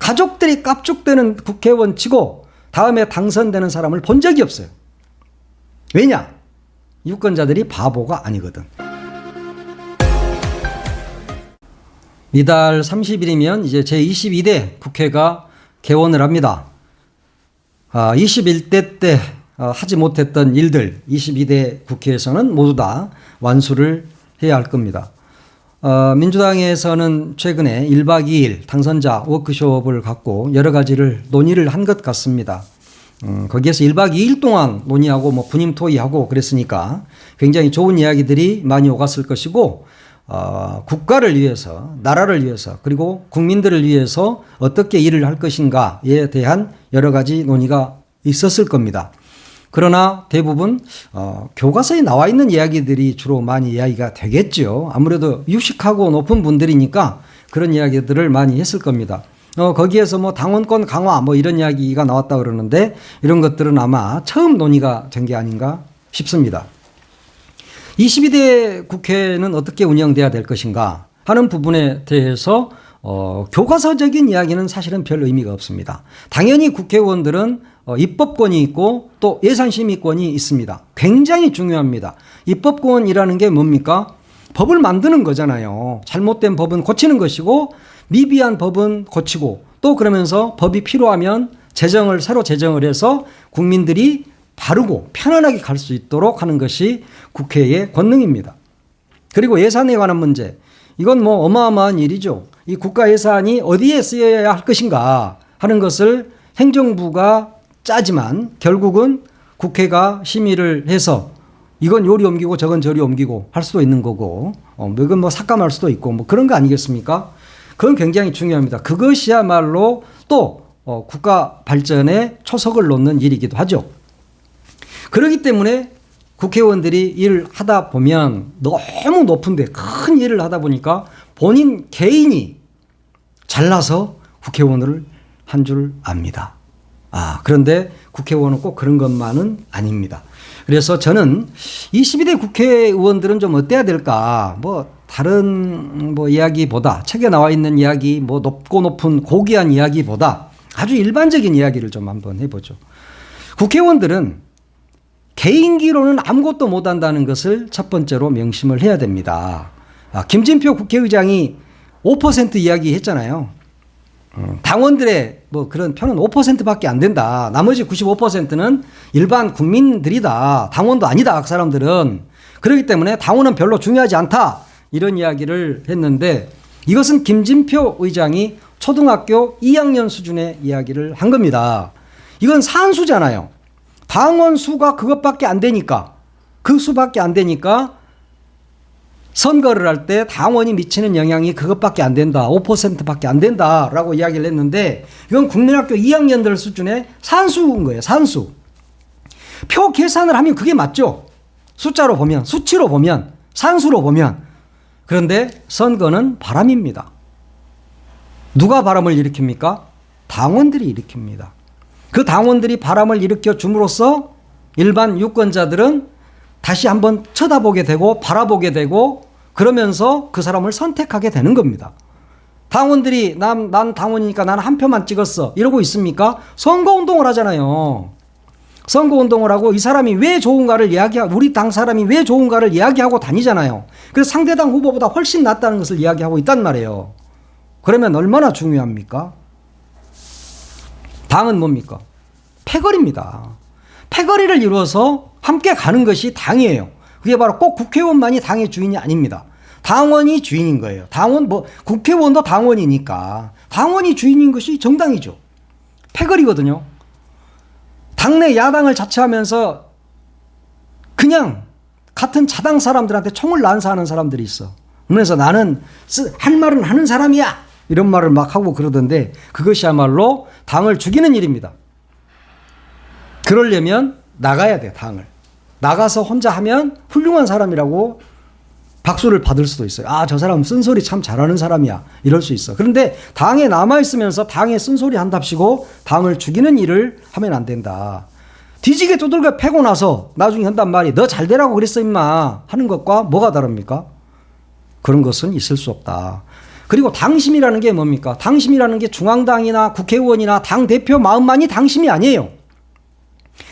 가족들이 깝죽대는 국회의원 치고 다음에 당선되는 사람을 본 적이 없어요. 왜냐? 유권자들이 바보가 아니거든. 이달 30일이면 이제 제22대 국회가 개원을 합니다. 21대 때 하지 못했던 일들 22대 국회에서는 모두 다 완수를 해야 할 겁니다. 민주당에서는 최근에 1박 2일 당선자 워크숍을 갖고 여러 가지를 논의를 한 것 같습니다. 거기에서 1박 2일 동안 논의하고 뭐 분임토의하고 그랬으니까 굉장히 좋은 이야기들이 많이 오갔을 것이고 국가를 위해서, 나라를 위해서, 그리고 국민들을 위해서 어떻게 일을 할 것인가에 대한 여러 가지 논의가 있었을 겁니다. 그러나 대부분 교과서에 나와 있는 이야기들이 주로 많이 이야기가 되겠죠. 아무래도 유식하고 높은 분들이니까 그런 이야기들을 많이 했을 겁니다. 거기에서 뭐 당원권 강화 뭐 이런 이야기가 나왔다 그러는데 이런 것들은 아마 처음 논의가 된 게 아닌가 싶습니다. 22대 국회는 어떻게 운영돼야 될 것인가 하는 부분에 대해서 교과서적인 이야기는 사실은 별 의미가 없습니다. 당연히 국회의원들은 입법권이 있고 또 예산심의권이 있습니다. 굉장히 중요합니다. 입법권이라는 게 뭡니까? 법을 만드는 거잖아요. 잘못된 법은 고치는 것이고 미비한 법은 고치고 또 그러면서 법이 필요하면 새로 제정을 해서 국민들이 바르고 편안하게 갈 수 있도록 하는 것이 국회의 권능입니다. 그리고 예산에 관한 문제. 이건 뭐 어마어마한 일이죠. 이 국가 예산이 어디에 쓰여야 할 것인가 하는 것을 행정부가 짜지만 결국은 국회가 심의를 해서 이건 요리 옮기고 저건 저리 옮기고 할 수도 있는 거고 이건 뭐 삭감할 수도 있고 뭐 그런 거 아니겠습니까? 그건 굉장히 중요합니다. 그것이야말로 또 국가 발전에 초석을 놓는 일이기도 하죠. 그렇기 때문에 국회의원들이 일을 하다 보면 너무 높은데 큰 일을 하다 보니까 본인 개인이 잘나서 국회의원을 한 줄 압니다. 그런데 국회의원은 꼭 그런 것만은 아닙니다. 그래서 저는 22대 국회의원들은 좀 어때야 될까? 뭐 다른 뭐 이야기보다 책에 나와 있는 이야기 뭐 높고 높은 고귀한 이야기보다 아주 일반적인 이야기를 좀 한번 해보죠. 국회의원들은 개인기로는 아무것도 못한다는 것을 첫 번째로 명심을 해야 됩니다. 김진표 국회의장이 5% 이야기 했잖아요. 당원들의 뭐 그런 표는 5%밖에 안 된다. 나머지 95%는 일반 국민들이다. 당원도 아니다. 그 사람들은. 그렇기 때문에 당원은 별로 중요하지 않다. 이런 이야기를 했는데 이것은 김진표 의장이 초등학교 2학년 수준의 이야기를 한 겁니다. 이건 산수잖아요. 당원 수가 그것밖에 안 되니까 그 수밖에 안 되니까 선거를 할 때 당원이 미치는 영향이 그것밖에 안 된다. 5%밖에 안 된다라고 이야기를 했는데 이건 국민학교 2학년들 수준의 산수인 거예요. 산수. 표 계산을 하면 그게 맞죠. 숫자로 보면 수치로 보면 산수로 보면. 그런데 선거는 바람입니다. 누가 바람을 일으킵니까? 당원들이 일으킵니다. 그 당원들이 바람을 일으켜 줌으로써 일반 유권자들은 다시 한번 쳐다보게 되고 바라보게 되고 그러면서 그 사람을 선택하게 되는 겁니다. 당원들이 난 당원이니까 나는 한 표만 찍었어 이러고 있습니까? 선거운동을 하잖아요. 선거운동을 하고 이 사람이 왜 좋은가를 이야기하고 우리 당 사람이 왜 좋은가를 이야기하고 다니잖아요. 그래서 상대당 후보보다 훨씬 낫다는 것을 이야기하고 있단 말이에요. 그러면 얼마나 중요합니까? 당은 뭡니까? 패거리입니다. 패거리를 이루어서 함께 가는 것이 당이에요. 그게 바로 꼭 국회의원만이 당의 주인이 아닙니다. 당원이 주인인 거예요. 당원 국회의원도 당원이니까 당원이 주인인 것이 정당이죠. 패거리거든요. 당내 야당을 자처하면서 그냥 같은 자당 사람들한테 총을 난사하는 사람들이 있어. 그러면서 나는 할 말은 하는 사람이야. 이런 말을 막 하고 그러던데 그것이야말로 당을 죽이는 일입니다. 그러려면 나가야 돼, 당을. 나가서 혼자 하면 훌륭한 사람이라고 박수를 받을 수도 있어요. 저 사람 쓴소리 참 잘하는 사람이야. 이럴 수 있어. 그런데 당에 남아있으면서 당에 쓴소리 한답시고 당을 죽이는 일을 하면 안 된다. 뒤지게 두들겨 패고 나서 나중에 한단 말이 너 잘 되라고 그랬어 임마 하는 것과 뭐가 다릅니까? 그런 것은 있을 수 없다. 그리고 당심이라는 게 뭡니까? 당심이라는 게 중앙당이나 국회의원이나 당대표 마음만이 당심이 아니에요.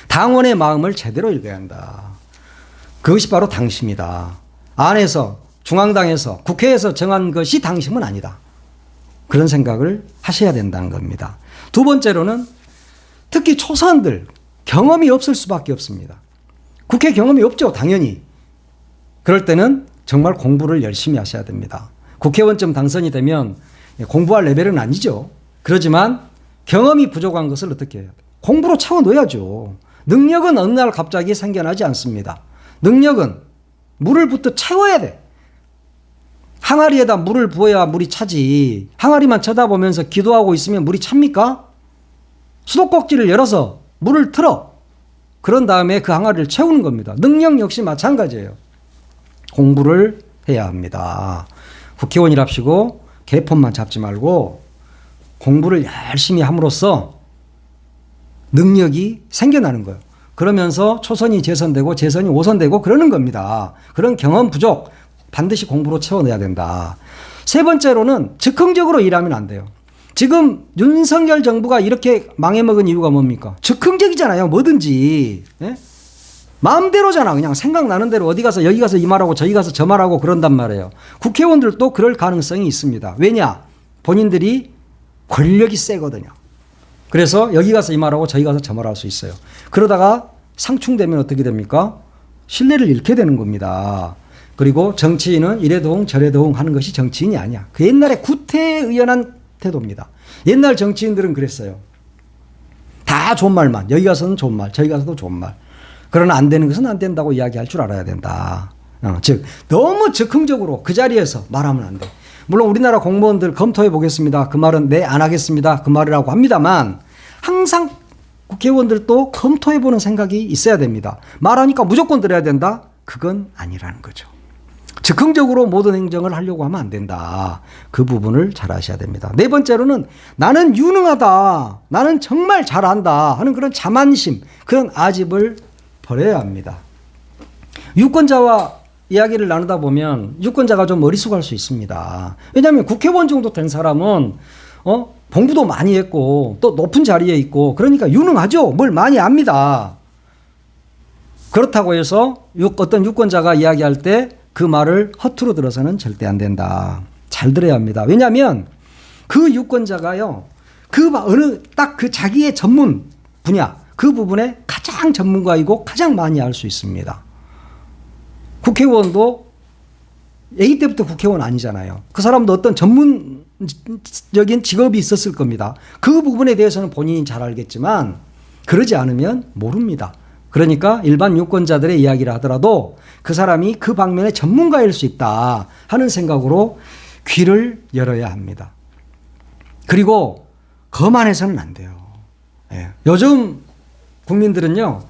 당원의 마음을 제대로 읽어야 한다. 그것이 바로 당심이다. 안에서, 중앙당에서, 국회에서 정한 것이 당심은 아니다. 그런 생각을 하셔야 된다는 겁니다. 두 번째로는 특히 초선들 경험이 없을 수밖에 없습니다. 국회 경험이 없죠, 당연히. 그럴 때는 정말 공부를 열심히 하셔야 됩니다. 국회의원쯤 당선이 되면 공부할 레벨은 아니죠. 그렇지만 경험이 부족한 것을 어떻게 해야 돼요? 공부로 채워 넣어야죠. 능력은 어느 날 갑자기 생겨나지 않습니다. 능력은 물을 붓듯 채워야 돼. 항아리에다 물을 부어야 물이 차지. 항아리만 쳐다보면서 기도하고 있으면 물이 찹니까? 수도꼭지를 열어서 물을 틀어. 그런 다음에 그 항아리를 채우는 겁니다. 능력 역시 마찬가지예요. 공부를 해야 합니다. 국회의원이랍시고 개폰만 잡지 말고 공부를 열심히 함으로써 능력이 생겨나는 거예요. 그러면서 초선이 재선되고 재선이 5선되고 그러는 겁니다. 그런 경험 부족 반드시 공부로 채워내야 된다. 세 번째로는 즉흥적으로 일하면 안 돼요. 지금 윤석열 정부가 이렇게 망해먹은 이유가 뭡니까? 즉흥적이잖아요. 뭐든지. 예? 마음대로잖아. 그냥 생각나는 대로 어디 가서 여기 가서 이 말하고 저기 가서 저 말하고 그런단 말이에요. 국회의원들도 그럴 가능성이 있습니다. 왜냐? 본인들이 권력이 세거든요. 그래서 여기 가서 이 말하고 저기 가서 저 말할 수 있어요. 그러다가 상충되면 어떻게 됩니까? 신뢰를 잃게 되는 겁니다. 그리고 정치인은 이래도웅 저래도웅 하는 것이 정치인이 아니야. 그 옛날에 구태의연한 태도입니다. 옛날 정치인들은 그랬어요. 다 좋은 말만. 여기 가서는 좋은 말, 저기 가서도 좋은 말. 그러나 안 되는 것은 안 된다고 이야기할 줄 알아야 된다. 즉 너무 즉흥적으로 그 자리에서 말하면 안 돼. 물론 우리나라 공무원들 검토해 보겠습니다. 그 말은 네, 안 하겠습니다. 그 말이라고 합니다만 항상 국회의원들도 검토해 보는 생각이 있어야 됩니다. 말하니까 무조건 들어야 된다? 그건 아니라는 거죠. 즉흥적으로 모든 행정을 하려고 하면 안 된다. 그 부분을 잘 아셔야 됩니다. 네 번째로는 나는 유능하다. 나는 정말 잘한다 하는 그런 자만심, 그런 아집을 버려야 합니다. 유권자와 이야기를 나누다 보면 유권자가 좀 어리숙할 수 있습니다. 왜냐하면 국회의원 정도 된 사람은 공부도 많이 했고 또 높은 자리에 있고 그러니까 유능하죠. 뭘 많이 압니다. 그렇다고 해서 어떤 유권자가 이야기할 때 그 말을 허투루 들어서는 절대 안 된다. 잘 들어야 합니다. 왜냐하면 그 유권자가요, 어느 딱 그 자기의 전문 분야, 그 부분에 가장 전문가이고 가장 많이 알 수 있습니다. 국회의원도 아기 때부터 국회의원 아니잖아요. 그 사람도 어떤 전문적인 직업이 있었을 겁니다. 그 부분에 대해서는 본인이 잘 알겠지만 그러지 않으면 모릅니다. 그러니까 일반 유권자들의 이야기를 하더라도 그 사람이 그 방면의 전문가일 수 있다 하는 생각으로 귀를 열어야 합니다. 그리고 거만해서는 안 돼요. 예. 요즘 국민들은요,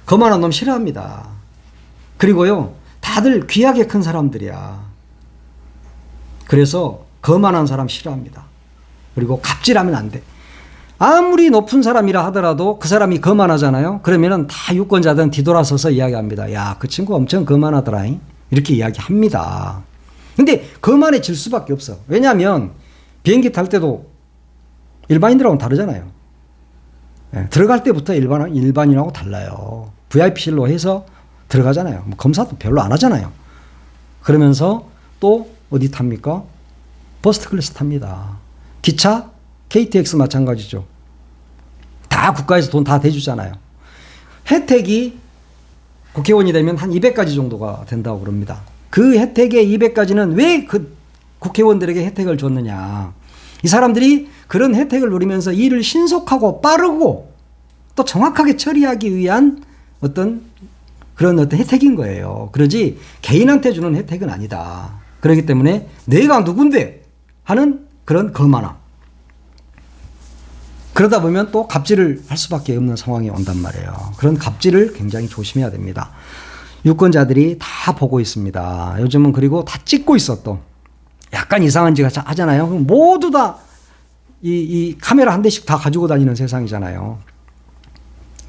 거만한 놈 싫어합니다. 그리고요, 다들 귀하게 큰 사람들이야. 그래서 거만한 사람 싫어합니다. 그리고 갑질하면 안 돼. 아무리 높은 사람이라 하더라도 그 사람이 거만하잖아요. 그러면은 다 유권자들은 뒤돌아서서 이야기합니다. 야, 그 친구 엄청 거만하더라. 이렇게 이야기합니다. 근데 거만해질 수밖에 없어. 왜냐하면 비행기 탈 때도 일반인들하고는 다르잖아요. 네, 들어갈 때부터 일반인하고 달라요. VIP실로 해서 들어가잖아요. 뭐 검사도 별로 안 하잖아요. 그러면서 또 어디 탑니까? 퍼스트 클래스 탑니다. 기차? KTX 마찬가지죠. 다 국가에서 돈 다 대주잖아요. 혜택이 국회의원이 되면 한 200가지 정도가 된다고 그럽니다. 그 혜택의 200가지는 왜 그 국회의원들에게 혜택을 줬느냐. 이 사람들이 그런 혜택을 누리면서 일을 신속하고 빠르고 또 정확하게 처리하기 위한 어떤 혜택인 거예요. 그러지 개인한테 주는 혜택은 아니다. 그렇기 때문에 내가 누군데 하는 그런 거만함. 그러다 보면 또 갑질을 할 수밖에 없는 상황이 온단 말이에요. 그런 갑질을 굉장히 조심해야 됩니다. 유권자들이 다 보고 있습니다. 요즘은 그리고 다 찍고 있어 또. 약간 이상한 짓 하잖아요. 모두 다 이 카메라 한 대씩 다 가지고 다니는 세상이잖아요.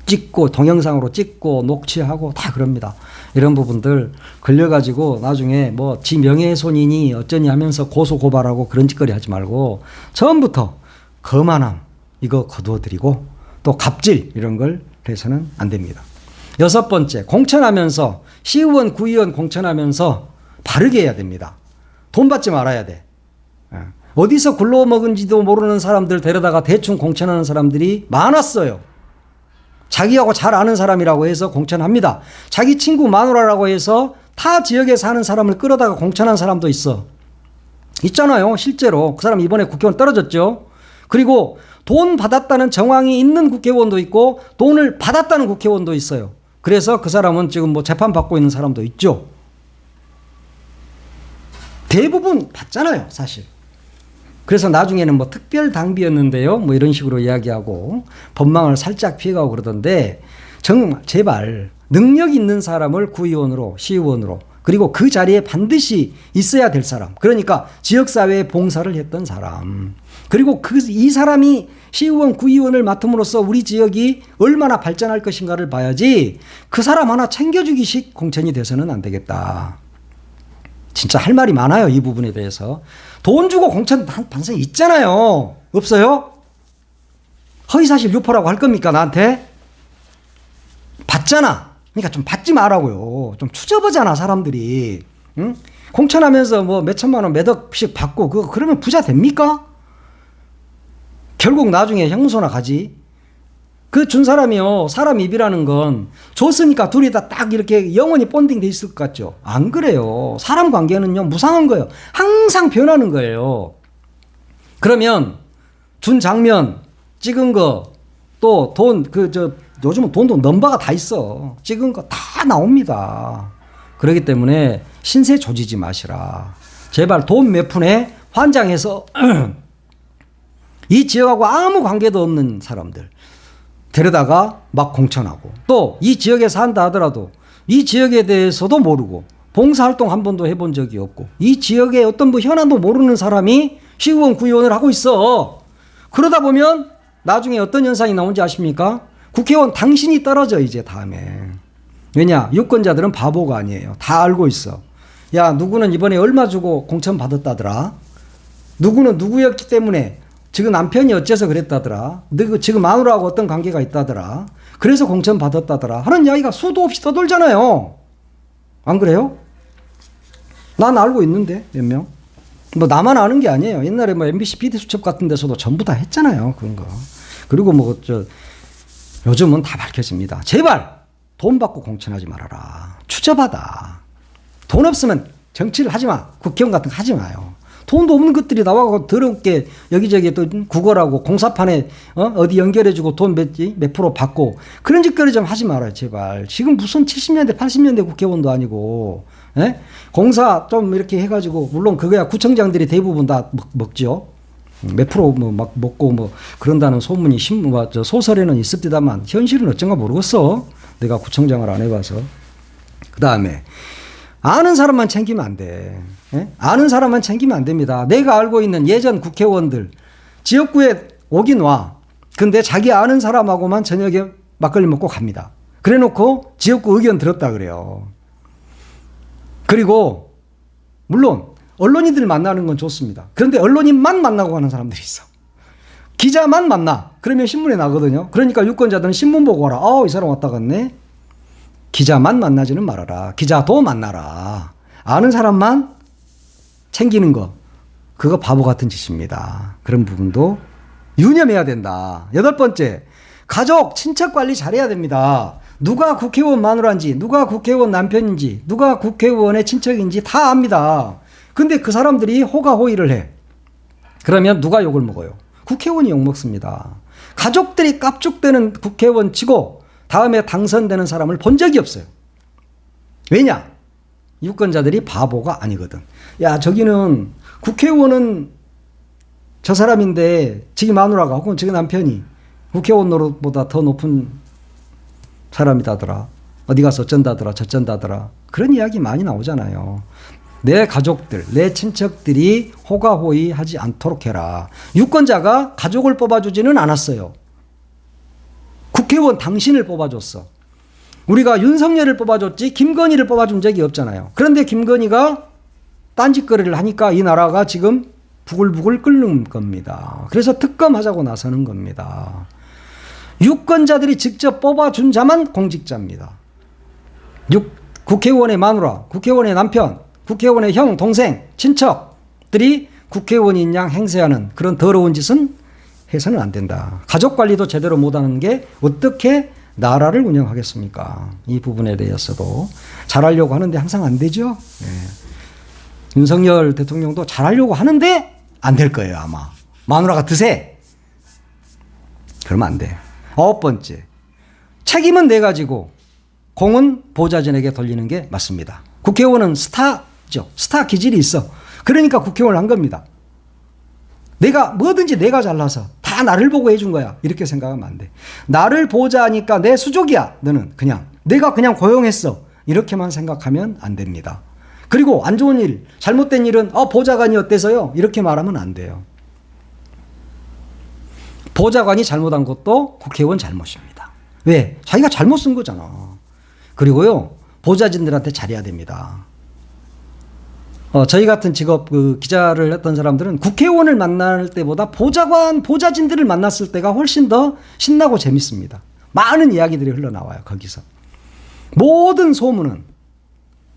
찍고 동영상으로 찍고 녹취하고 다 그럽니다. 이런 부분들 걸려가지고 나중에 뭐 지 명예훼손이니 어쩌니 하면서 고소 고발하고 그런 짓거리 하지 말고 처음부터 거만함 이거 거두어드리고 또 갑질 이런 걸 해서는 안 됩니다. 6번째, 공천하면서 시의원, 구의원 공천하면서 바르게 해야 됩니다. 돈 받지 말아야 돼. 어디서 굴러먹은지도 모르는 사람들 데려다가 대충 공천하는 사람들이 많았어요. 자기하고 잘 아는 사람이라고 해서 공천합니다. 자기 친구 마누라라고 해서 타 지역에 사는 사람을 끌어다가 공천한 사람도 있잖아요. 실제로 그 사람 이번에 국회의원 떨어졌죠. 그리고 돈 받았다는 정황이 있는 국회의원도 있고 돈을 받았다는 국회의원도 있어요. 그래서 그 사람은 지금 뭐 재판받고 있는 사람도 있죠. 대부분 받잖아요, 사실. 그래서 나중에는 뭐 특별 당비였는데요. 뭐 이런 식으로 이야기하고 법망을 살짝 피해가고 그러던데 정말 제발 능력 있는 사람을 구의원으로 시의원으로 그리고 그 자리에 반드시 있어야 될 사람. 그러니까 지역사회에 봉사를 했던 사람. 그리고 이 사람이 시의원, 구의원을 맡음으로써 우리 지역이 얼마나 발전할 것인가를 봐야지 그 사람 하나 챙겨주기식 공천이 돼서는 안 되겠다. 진짜 할 말이 많아요. 이 부분에 대해서. 돈 주고 공천 반성이 있잖아요. 없어요? 허위사실 유포라고 할 겁니까 나한테? 받잖아. 그러니까 좀 받지 말라고요. 좀 추접하잖아 사람들이. 응? 공천하면서 뭐 몇천만 원 몇 억씩 받고 그러면 부자 됩니까? 결국 나중에 형무소나 가지. 그 준 사람이요. 사람 입이라는 건 줬으니까 둘이 다 딱 이렇게 영원히 본딩 돼 있을 것 같죠. 안 그래요. 사람 관계는요. 무상한 거예요. 항상 변하는 거예요. 그러면 준 장면 찍은 거 또 돈 요즘은 돈도 넘버가 다 있어. 찍은 거 다 나옵니다. 그렇기 때문에 신세 조지지 마시라. 제발 돈 몇 푼에 환장해서 이 지역하고 아무 관계도 없는 사람들 데려다가 막 공천하고 또 이 지역에 산다 하더라도 이 지역에 대해서도 모르고 봉사활동 한 번도 해본 적이 없고 이 지역의 어떤 뭐 현안도 모르는 사람이 시의원, 구의원을 하고 있어. 그러다 보면 나중에 어떤 현상이 나온지 아십니까? 국회의원 당신이 떨어져 이제 다음에. 왜냐? 유권자들은 바보가 아니에요. 다 알고 있어. 야 누구는 이번에 얼마 주고 공천 받았다더라. 누구는 누구였기 때문에 지금 남편이 어째서 그랬다더라. 지금 마누라하고 어떤 관계가 있다더라. 그래서 공천 받았다더라. 하는 이야기가 수도 없이 떠돌잖아요. 안 그래요? 난 알고 있는데 몇 명. 뭐 나만 아는 게 아니에요. 옛날에 뭐 MBC PD수첩 같은 데서도 전부 다 했잖아요. 그런 거. 그리고 뭐 요즘은 다 밝혀집니다. 제발 돈 받고 공천하지 말아라. 추접하다. 돈 없으면 정치를 하지 마. 국회의원 같은 거 하지 마요. 돈도 없는 것들이 나와서 더럽게 여기저기 또 구걸하고 공사판에 어디 연결해주고 돈 몇 프로 받고 그런 짓거리 좀 하지 말아요. 제발. 지금 무슨 70년대 80년대 국회의원도 아니고 에? 공사 좀 이렇게 해가지고 물론 그거야 구청장들이 대부분 다 먹죠. 몇 프로 뭐 막 먹고 뭐 그런다는 소문이 소설에는 있습니다만 현실은 어쩐가 모르겠어. 내가 구청장을 안 해봐서. 그 다음에 아는 사람만 챙기면 안 돼. 예? 아는 사람만 챙기면 안 됩니다. 내가 알고 있는 예전 국회의원들 지역구에 오긴 와. 근데 자기 아는 사람하고만 저녁에 막걸리 먹고 갑니다. 그래 놓고 지역구 의견 들었다 그래요. 그리고 물론 언론인들 만나는 건 좋습니다. 그런데 언론인만 만나고 가는 사람들이 있어. 기자만 만나. 그러면 신문에 나거든요. 그러니까 유권자들은 신문 보고 와라. 이 사람 왔다 갔네. 기자만 만나지는 말아라. 기자도 만나라. 아는 사람만 챙기는 거. 그거 바보 같은 짓입니다. 그런 부분도 유념해야 된다. 8번째. 가족, 친척 관리 잘해야 됩니다. 누가 국회의원 마누라인지, 누가 국회의원 남편인지, 누가 국회의원의 친척인지 다 압니다. 근데 그 사람들이 호가호의를 해. 그러면 누가 욕을 먹어요? 국회의원이 욕먹습니다. 가족들이 깝죽대는 국회의원 치고 다음에 당선되는 사람을 본 적이 없어요. 왜냐? 유권자들이 바보가 아니거든. 야, 저기는 국회의원은 저 사람인데 저기 마누라가 혹은 저기 남편이 국회의원 노릇보다 더 높은 사람이다더라. 어디 가서 어쩐다더라 저쩐다더라. 그런 이야기 많이 나오잖아요. 내 가족들, 내 친척들이 호가호의 하지 않도록 해라. 유권자가 가족을 뽑아주지는 않았어요. 국회의원 당신을 뽑아줬어. 우리가 윤석열을 뽑아줬지 김건희를 뽑아준 적이 없잖아요. 그런데 김건희가 딴짓거리를 하니까 이 나라가 지금 부글부글 끓는 겁니다. 그래서 특검하자고 나서는 겁니다. 유권자들이 직접 뽑아준 자만 공직자입니다. 국회의원의 마누라, 국회의원의 남편, 국회의원의 형, 동생, 친척들이 국회의원인 양 행세하는 그런 더러운 짓은 해서는 안 된다. 가족관리도 제대로 못하는 게 어떻게 나라를 운영하겠습니까? 이 부분에 대해서도 잘하려고 하는데 항상 안 되죠. 네. 윤석열 대통령도 잘하려고 하는데 안 될 거예요, 아마. 마누라가 드세. 그러면 안 돼. 9번째. 책임은 내 가지고 공은 보좌진에게 돌리는 게 맞습니다. 국회의원은 스타죠. 스타 기질이 있어. 그러니까 국회의원을 한 겁니다. 내가 뭐든지 내가 잘나서 다 나를 보고 해준 거야. 이렇게 생각하면 안 돼. 나를 보좌하니까 내 수족이야. 너는 그냥. 내가 그냥 고용했어. 이렇게만 생각하면 안 됩니다. 그리고 안 좋은 일, 잘못된 일은 보좌관이 어때서요? 이렇게 말하면 안 돼요. 보좌관이 잘못한 것도 국회의원 잘못입니다. 왜? 자기가 잘못 쓴 거잖아. 그리고요, 보좌진들한테 잘해야 됩니다. 저희 같은 직업 기자를 했던 사람들은 국회의원을 만날 때보다 보좌진들을 만났을 때가 훨씬 더 신나고 재밌습니다. 많은 이야기들이 흘러나와요. 거기서. 모든 소문은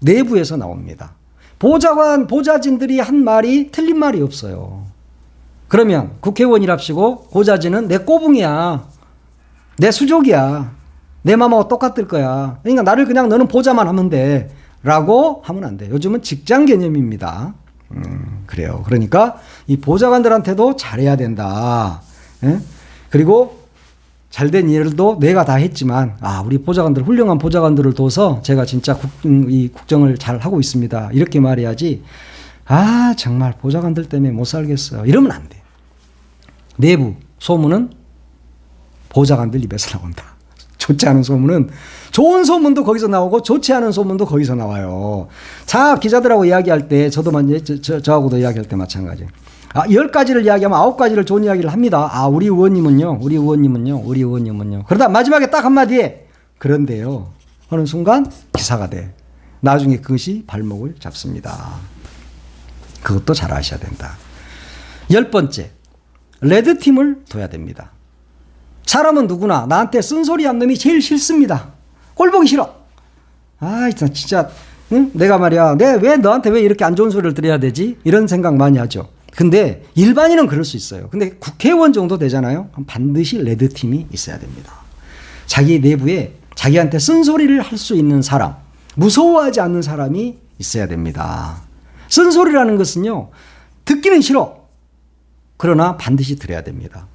내부에서 나옵니다. 보좌진들이 한 말이 틀린 말이 없어요. 그러면 국회의원이랍시고 보좌진은 내 꼬붕이야. 내 수족이야. 내 맘하고 똑같을 거야. 그러니까 나를 그냥 너는 보좌만 하면 돼. 라고 하면 안 돼. 요즘은 직장 개념입니다. 그래요. 그러니까 이 보좌관들한테도 잘해야 된다. 예? 그리고 잘된 일도 내가 다 했지만 우리 보좌관들 훌륭한 보좌관들을 둬서 제가 진짜 이 국정을 잘 하고 있습니다. 이렇게 말해야지. 정말 보좌관들 때문에 못 살겠어요. 이러면 안 돼. 내부 소문은 보좌관들 입에서 나온다. 좋지 않은 소문은 좋은 소문도 거기서 나오고 좋지 않은 소문도 거기서 나와요. 자, 기자들하고 이야기할 때 저하고도 이야기할 때 마찬가지예요. 10가지를 이야기하면 9가지를 좋은 이야기를 합니다. 우리 의원님은요. 그러다 마지막에 딱 한마디에 그런데요. 하는 순간 기사가 돼. 나중에 그것이 발목을 잡습니다. 그것도 잘 아셔야 된다. 10번째. 레드팀을 둬야 됩니다. 사람은 누구나 나한테 쓴소리 한 놈이 제일 싫습니다. 꼴 보기 싫어. 진짜 응? 내가 말이야. 왜 너한테 왜 이렇게 안 좋은 소리를 들어야 되지? 이런 생각 많이 하죠. 근데 일반인은 그럴 수 있어요. 근데 국회의원 정도 되잖아요. 그럼 반드시 레드팀이 있어야 됩니다. 자기 내부에 자기한테 쓴소리를 할 수 있는 사람, 무서워하지 않는 사람이 있어야 됩니다. 쓴소리라는 것은요. 듣기는 싫어. 그러나 반드시 들어야 됩니다.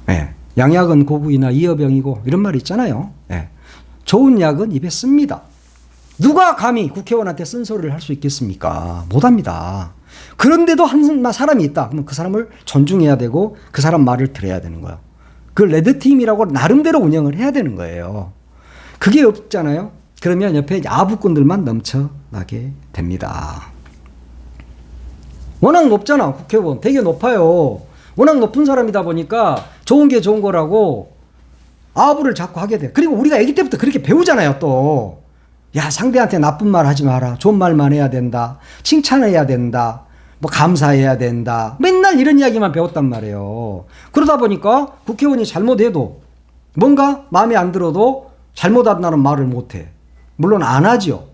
네. 양약은 고구이나 이어병이고 이런 말 있잖아요. 네. 좋은 약은 입에 씁니다. 누가 감히 국회의원한테 쓴소리를 할 수 있겠습니까? 못합니다. 그런데도 한 사람이 있다. 그러면 그 사람을 존중해야 되고 그 사람 말을 들어야 되는 거예요. 그 레드팀이라고 나름대로 운영을 해야 되는 거예요. 그게 없잖아요. 그러면 옆에 야부꾼들만 넘쳐나게 됩니다. 워낙 높잖아. 국회의원 되게 높아요. 워낙 높은 사람이다 보니까 좋은 게 좋은 거라고 아부를 자꾸 하게 돼. 그리고 우리가 아기 때부터 그렇게 배우잖아요. 또 상대한테 나쁜 말 하지 마라. 좋은 말만 해야 된다. 칭찬해야 된다. 감사해야 된다. 맨날 이런 이야기만 배웠단 말이에요. 그러다 보니까 국회의원이 잘못해도 뭔가 마음에 안 들어도 잘못한다는 말을 못해. 물론 안 하죠.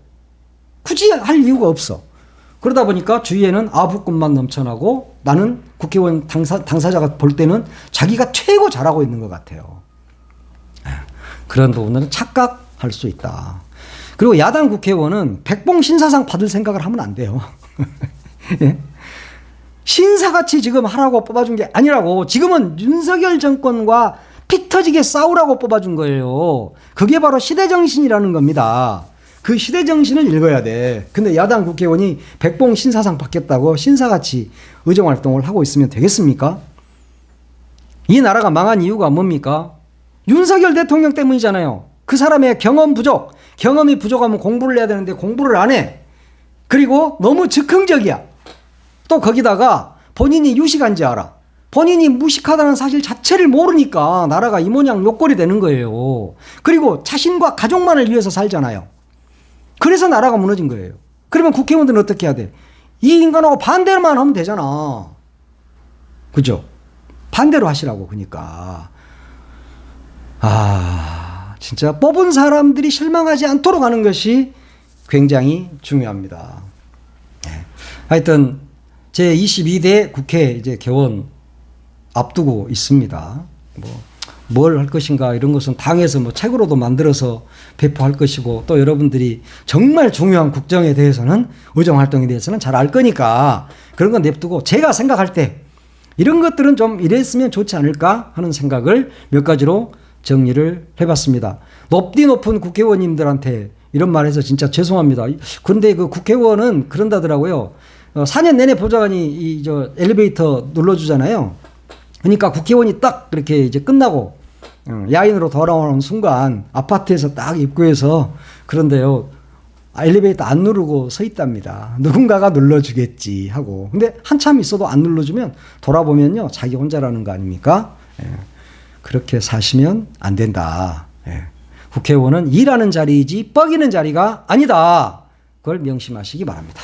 굳이 할 이유가 없어. 그러다 보니까 주위에는 아부꾼만 넘쳐나고 나는 국회의원 당사자가 볼 때는 자기가 최고 잘하고 있는 것 같아요. 그런 부분은 착각할 수 있다. 그리고 야당 국회의원은 백봉 신사상 받을 생각을 하면 안 돼요. 예? 신사같이 지금 하라고 뽑아준 게 아니라고. 지금은 윤석열 정권과 피 터지게 싸우라고 뽑아준 거예요. 그게 바로 시대정신이라는 겁니다. 그 시대정신을 읽어야 돼. 근데 야당 국회의원이 백봉 신사상 받겠다고 신사같이 의정활동을 하고 있으면 되겠습니까? 이 나라가 망한 이유가 뭡니까? 윤석열 대통령 때문이잖아요. 그 사람의 경험이 부족하면 공부를 해야 되는데 공부를 안 해. 그리고 너무 즉흥적이야. 또 거기다가 본인이 유식한지 알아. 본인이 무식하다는 사실 자체를 모르니까 나라가 이 모양 욕골이 되는 거예요. 그리고 자신과 가족만을 위해서 살잖아요. 그래서 나라가 무너진 거예요. 그러면 국회의원들은 어떻게 해야 돼? 이 인간하고 반대만 하면 되잖아. 그죠? 반대로 하시라고. 그러니까 진짜 뽑은 사람들이 실망하지 않도록 하는 것이 굉장히 중요합니다. 네. 하여튼 제22대 국회 이제 개원 앞두고 있습니다. 뭘 할 것인가 이런 것은 당에서 뭐 책으로도 만들어서 배포할 것이고, 또 여러분들이 정말 중요한 국정에 대해서는, 의정 활동에 대해서는 잘 알 거니까 그런 건 냅두고, 제가 생각할 때 이런 것들은 좀 이랬으면 좋지 않을까 하는 생각을 몇 가지로 정리를 해봤습니다. 높디 높은 국회의원님들한테 이런 말 해서 진짜 죄송합니다. 그런데 그 국회의원은 그런다더라고요. 4년 내내 보좌관이 엘리베이터 눌러주잖아요. 그러니까 국회의원이 딱 이렇게 이제 끝나고 야인으로 돌아오는 순간 아파트에서 딱 입구에서, 그런데요, 엘리베이터 안 누르고 서 있답니다. 누군가가 눌러주겠지 하고. 근데 한참 있어도 안 눌러주면 돌아보면요, 자기 혼자라는 거 아닙니까? 그렇게 사시면 안 된다. 국회의원은 일하는 자리이지 뻐기는 자리가 아니다. 그걸 명심하시기 바랍니다.